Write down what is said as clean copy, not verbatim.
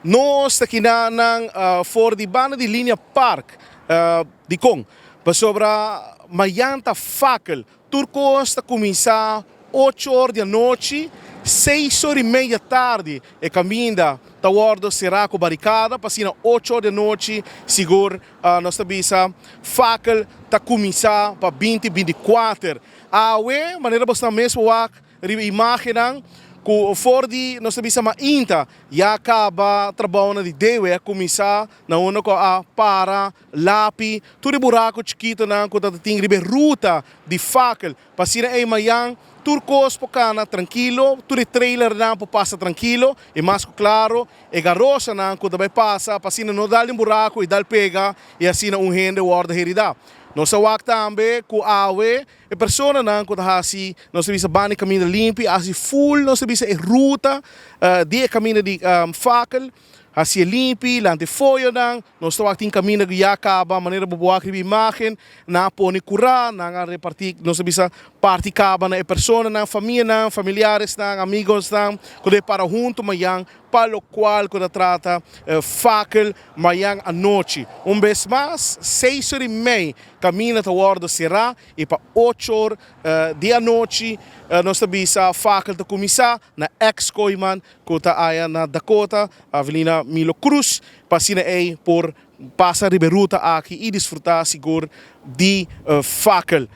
Nós está kinanang for di bana di Linea Park di Kong. Sobra mayanta fakel. Turcos está começar 8 horas da noite, 6 horas e meia tarde e caminha toward Siraco barricada, passina 8 horas da noite, seguro nós bisa fakel tá começar para 2024. Awe, maneira bastante mesmo wak, imagem ku for di nós bisa mainta ya acaba trabalho na de dewe começar na una ko a para lapi tudo buraco chiquito na ko tating ribe ruta de fakel pasina ay mayang turcos po kana tranquilo tudo trailer na po passa tranquilo e mais claro e garosa na ko também passa pasina no dal buraco e dal pega e assim rende guarda herida. No sa wak tambe ku awe e persona na ku tahasi no sa bisa bani caminho limpi asi full no sa bisa e ruta di caminho di fakel asi limpi lante foyo nang no sa wak ting caminho yakaba maneira bubuak ribi imagen na poni kura na nga reparti no sa bisa parti kaba na e persona na família na familiares na amigos na kude para junto mayang palo qual quando trata fakel mayang a noite. Vez mais, 6 horas e meia caminha toward Sirá e para 8 horas de a noite nós bisa fakel te começar na ex-Coiman kota aya na Dakota, Avelina Milo Cruz, pasina por passa riberuta aqui e desfrutar seguro de fakel.